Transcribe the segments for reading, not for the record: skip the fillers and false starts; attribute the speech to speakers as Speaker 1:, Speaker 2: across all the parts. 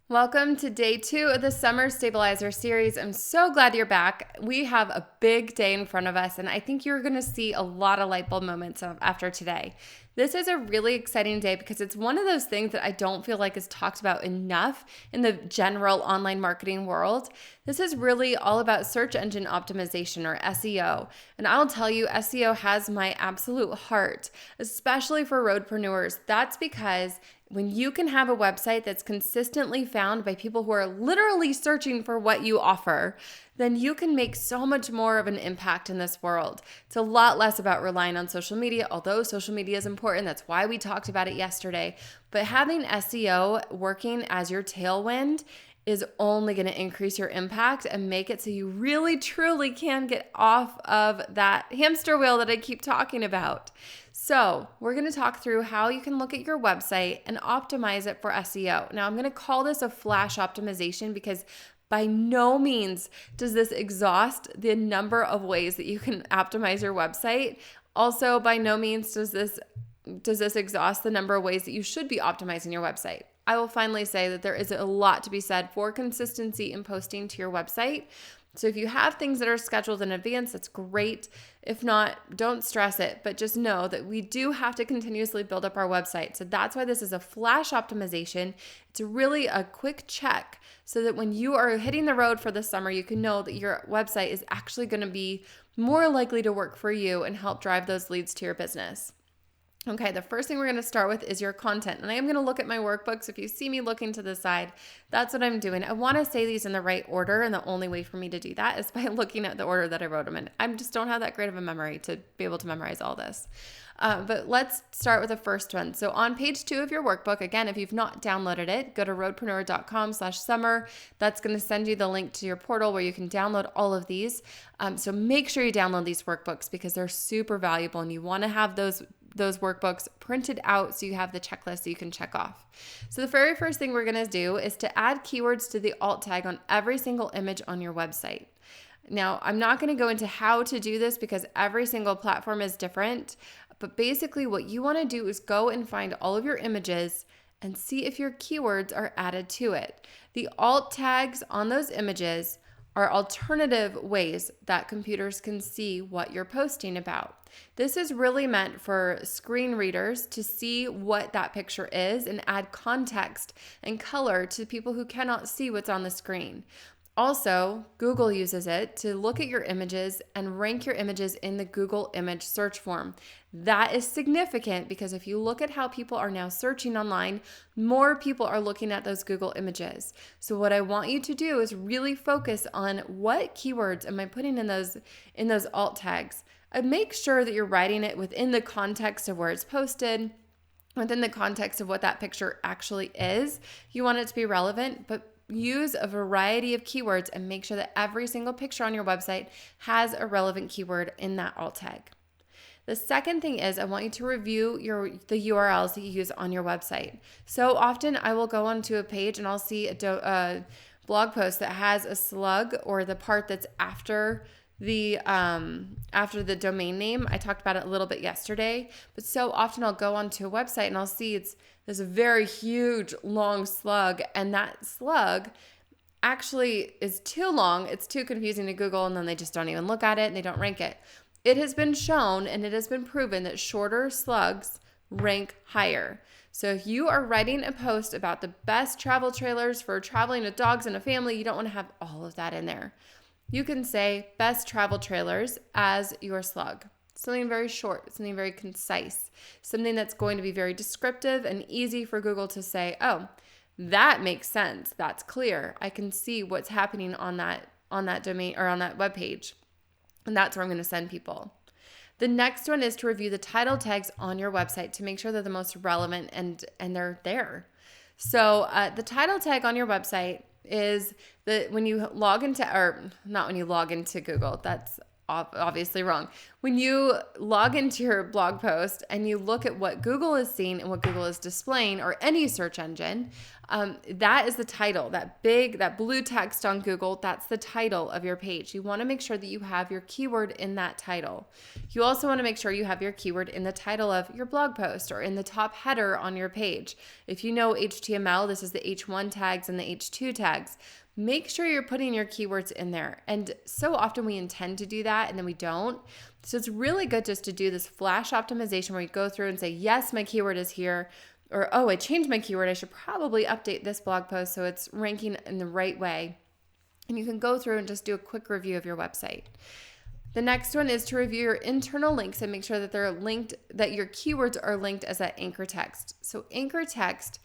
Speaker 1: Welcome to day 2 of the Summer Stabilizer series. I'm so glad you're back. We have a big day in front of us, and I think you're going to see a lot of light bulb moments after today. This is a really exciting day because it's one of those things that I don't feel like is talked about enough in the general online marketing world. This is really all about search engine optimization, or SEO. And I'll tell you, SEO has my absolute heart, especially for roadpreneurs. That's because when you can have a website that's consistently found by people who are literally searching for what you offer, then you can make so much more of an impact in this world. It's a lot less about relying on social media, although social media is important. That's why we talked about it yesterday. But having SEO working as your tailwind is only going to increase your impact and make it so you really truly can get off of that hamster wheel that I keep talking about. So we're going to talk through how you can look at your website and optimize it for SEO. Now I'm going to call this a flash optimization because by no means does this exhaust the number of ways that you can optimize your website. Also, by no means does this exhaust the number of ways that you should be optimizing your website. I will finally say that there is a lot to be said for consistency in posting to your website. So if you have things that are scheduled in advance, that's great. If not, don't stress it, but just know that we do have to continuously build up our website. So that's why this is a flash optimization. It's really a quick check so that when you are hitting the road for the summer, you can know that your website is actually going to be more likely to work for you and help drive those leads to your business. Okay, the first thing we're going to start with is your content. And I am going to look at my workbooks. If you see me looking to the side, that's what I'm doing. I want to say these in the right order, and the only way for me to do that is by looking at the order that I wrote them in. I just don't have that great of a memory to be able to memorize all this. But let's start with the first one. So on page 2 of your workbook, again, if you've not downloaded it, go to roadpreneur.com/summer. That's going to send you the link to your portal where you can download all of these. So make sure you download these workbooks because they're super valuable, and you want to have those workbooks printed out so you have the checklist so you can check off. So the very first thing we're going to do is to add keywords to the alt tag on every single image on your website. Now, I'm not going to go into how to do this because every single platform is different, but basically what you want to do is go and find all of your images and see if your keywords are added to it. The alt tags on those images are alternative ways that computers can see what you're posting about. This is really meant for screen readers to see what that picture is and add context and color to people who cannot see what's on the screen. Also, Google uses it to look at your images and rank your images in the Google image search form. That is significant because if you look at how people are now searching online, more people are looking at those Google images. So what I want you to do is really focus on what keywords am I putting in those alt tags. And make sure that you're writing it within the context of where it's posted, within the context of what that picture actually is. You want it to be relevant, but use a variety of keywords and make sure that every single picture on your website has a relevant keyword in that alt tag. The second thing is I want you to review the URLs that you use on your website. So often I will go onto a page and I'll see a blog post that has a slug or the part that's after the domain name. I talked about it a little bit yesterday, but so often I'll go onto a website and I'll see there's a very huge long slug, and that slug actually is too long. It's too confusing to Google, and then they just don't even look at it and they don't rank it. It has been shown and it has been proven that shorter slugs rank higher. So if you are writing a post about the best travel trailers for traveling with dogs and a family, you don't want to have all of that in there. You can say best travel trailers as your slug. Something very short, something very concise, something that's going to be very descriptive and easy for Google to say, oh, that makes sense. That's clear. I can see what's happening on that domain or on that web page. And that's where I'm going to send people. The next one is to review the title tags on your website to make sure they're the most relevant and they're there. So the title tag on your website is that when you log into, or not when you log into Google, that's obviously wrong. When you log into your blog post and you look at what Google is seeing and what Google is displaying, or any search engine, That is the title, that blue text on Google. That's the title of your page. You want to make sure that you have your keyword in that title. You also want to make sure you have your keyword in the title of your blog post or in the top header on your page. If you know HTML, this is the H1 tags and the H2 tags. Make sure you're putting your keywords in there. And so often we intend to do that and then we don't. So it's really good just to do this flash optimization where you go through and say, yes, my keyword is here. Or, oh, I changed my keyword. I should probably update this blog post so it's ranking in the right way. And you can go through and just do a quick review of your website. The next one is to review your internal links and make sure that they're linked, that your keywords are linked as that anchor text. So anchor text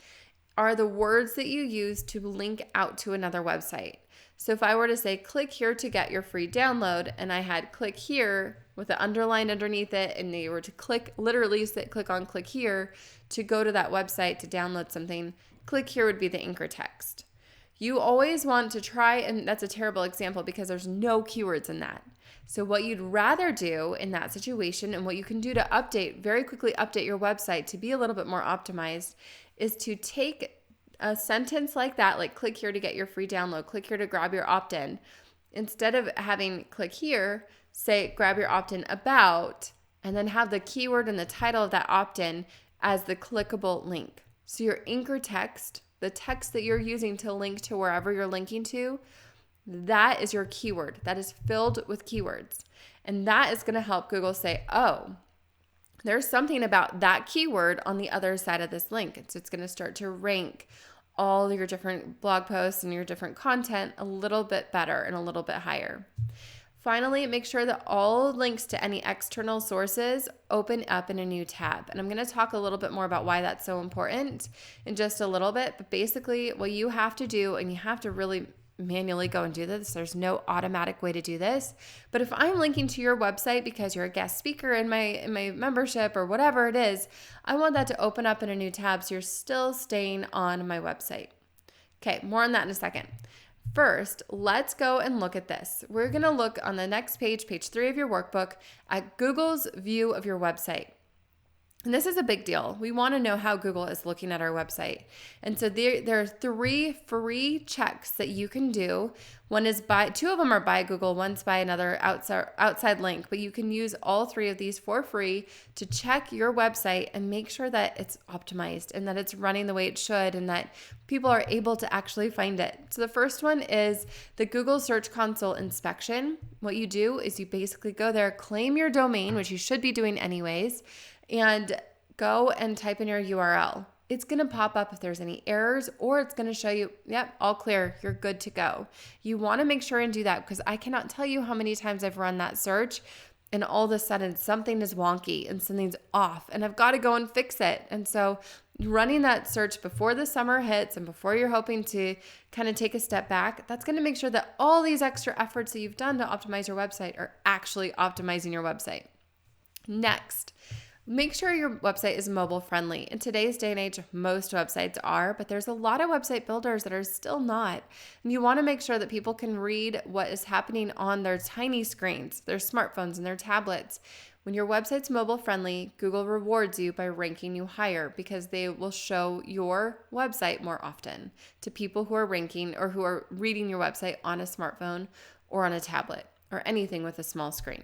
Speaker 1: are the words that you use to link out to another website. So if I were to say, click here to get your free download, and I had click here with the underline underneath it, and they were to click on click here to go to that website to download something, click here would be the anchor text. You always want to try, and that's a terrible example because there's no keywords in that. So what you'd rather do in that situation, and what you can do to very quickly update your website to be a little bit more optimized, is to take a sentence like that, like click here to get your free download, click here to grab your opt-in. Instead of having click here, say grab your opt-in about, and then have the keyword and the title of that opt-in as the clickable link. So your anchor text, the text that you're using to link to wherever you're linking to, that is your keyword. That is filled with keywords. And that is going to help Google say, oh, there's something about that keyword on the other side of this link. So it's going to start to rank all your different blog posts and your different content a little bit better and a little bit higher. Finally, make sure that all links to any external sources open up in a new tab. And I'm going to talk a little bit more about why that's so important in just a little bit. But basically, what you have to do, and you have to really manually go and do this. There's no automatic way to do this. But if I'm linking to your website because you're a guest speaker in my membership or whatever it is, I want that to open up in a new tab so you're still staying on my website. Okay, more on that in a second. First, let's go and look at this. We're going to look on the next page, page 3 of your workbook, at Google's view of your website. And this is a big deal. We want to know how Google is looking at our website. And so there are 3 free checks that you can do. Two of them are by Google, one's by another outside link, but you can use all 3 of these for free to check your website and make sure that it's optimized and that it's running the way it should and that people are able to actually find it. So the first one is the Google Search Console inspection. What you do is you basically go there, claim your domain, which you should be doing anyways, and go and type in your URL. It's going to pop up if there's any errors, or it's going to show you, yep, all clear, you're good to go. You want to make sure and do that because I cannot tell you how many times I've run that search and all of a sudden something is wonky and something's off and I've got to go and fix it. And so running that search before the summer hits and before you're hoping to kind of take a step back, that's going to make sure that all these extra efforts that you've done to optimize your website are actually optimizing your website. Next, make sure your website is mobile friendly. In today's day and age, most websites are, but there's a lot of website builders that are still not. And you want to make sure that people can read what is happening on their tiny screens, their smartphones and their tablets. When your website's mobile friendly, Google rewards you by ranking you higher because they will show your website more often to people who are ranking or who are reading your website on a smartphone or on a tablet or anything with a small screen.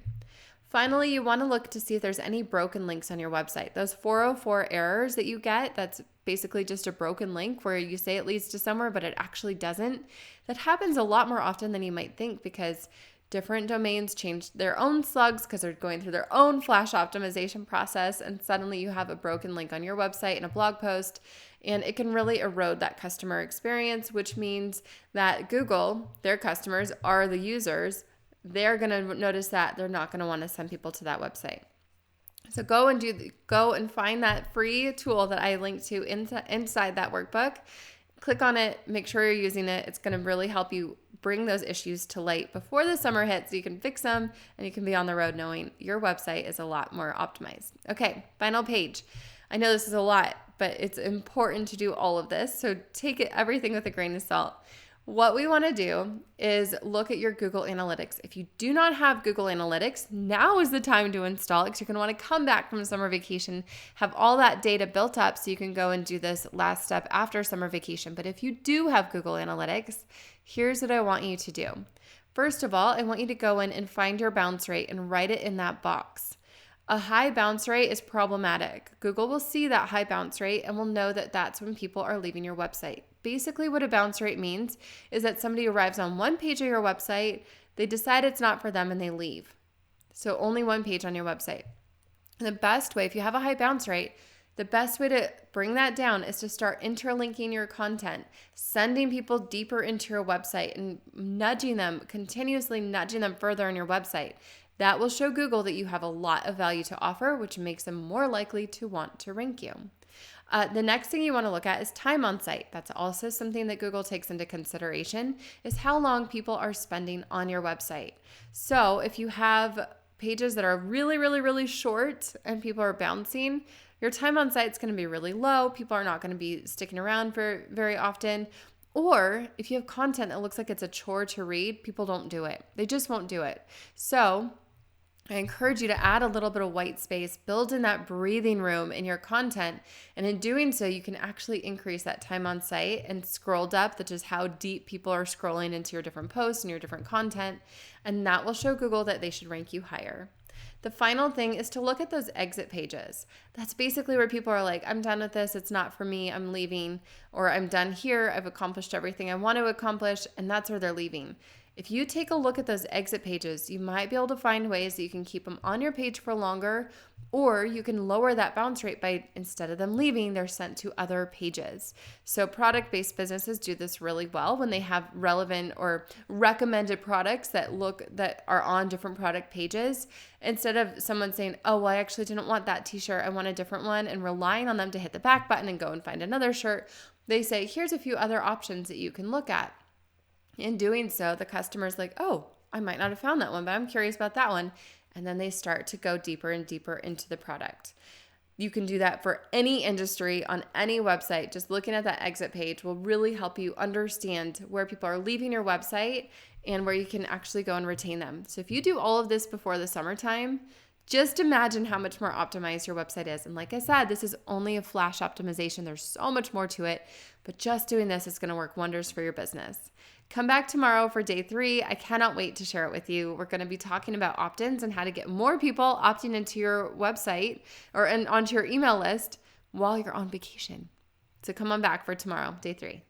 Speaker 1: Finally, you want to look to see if there's any broken links on your website. Those 404 errors that you get, that's basically just a broken link where you say it leads to somewhere, but it actually doesn't. That happens a lot more often than you might think because different domains change their own slugs because they're going through their own flash optimization process, and suddenly you have a broken link on your website in a blog post, and it can really erode that customer experience, which means that Google, their customers, are the users. They're going to notice that they're not going to want to send people to that website. So go and find that free tool that I linked to inside that workbook. Click on it, make sure you're using it. It's going to really help you bring those issues to light before the summer hits so you can fix them and you can be on the road knowing your website is a lot more optimized. Okay, final page. I know this is a lot, but it's important to do all of this. So take everything with a grain of salt. What we want to do is look at your Google Analytics. If you do not have Google Analytics, now is the time to install it because you're going to want to come back from summer vacation, have all that data built up so you can go and do this last step after summer vacation. But if you do have Google Analytics, here's what I want you to do. First of all, I want you to go in and find your bounce rate and write it in that box. A high bounce rate is problematic. Google will see that high bounce rate and will know that that's when people are leaving your website. Basically, what a bounce rate means is that somebody arrives on one page of your website, they decide it's not for them, and they leave. So only one page on your website. And the best way, if you have a high bounce rate, the best way to bring that down is to start interlinking your content, sending people deeper into your website and continuously nudging them further on your website. That will show Google that you have a lot of value to offer, which makes them more likely to want to rank you. The next thing you want to look at is time on site. That's also something that Google takes into consideration, is how long people are spending on your website. So if you have pages that are really, really, really short and people are bouncing, your time on site is going to be really low. People are not going to be sticking around for very often. Or if you have content that looks like it's a chore to read, people don't do it. They just won't do it. So I encourage you to add a little bit of white space, build in that breathing room in your content. And in doing so, you can actually increase that time on site and scroll depth, which is how deep people are scrolling into your different posts and your different content. And that will show Google that they should rank you higher. The final thing is to look at those exit pages. That's basically where people are like, I'm done with this. It's not for me. I'm leaving. Or I'm done here. I've accomplished everything I want to accomplish. And that's where they're leaving. If you take a look at those exit pages, you might be able to find ways that you can keep them on your page for longer, or you can lower that bounce rate by, instead of them leaving, they're sent to other pages. So product-based businesses do this really well when they have relevant or recommended products that are on different product pages. Instead of someone saying, oh, well, I actually didn't want that t-shirt, I want a different one, and relying on them to hit the back button and go and find another shirt, they say, here's a few other options that you can look at. In doing so, the customer's like, oh, I might not have found that one, but I'm curious about that one. And then they start to go deeper and deeper into the product. You can do that for any industry on any website. Just looking at that exit page will really help you understand where people are leaving your website and where you can actually go and retain them. So if you do all of this before the summertime, just imagine how much more optimized your website is. And like I said, this is only a flash optimization. There's so much more to it, but just doing this is going to work wonders for your business. Come back tomorrow for day 3. I cannot wait to share it with you. We're going to be talking about opt-ins and how to get more people opting into your website or onto your email list while you're on vacation. So come on back for tomorrow, day 3.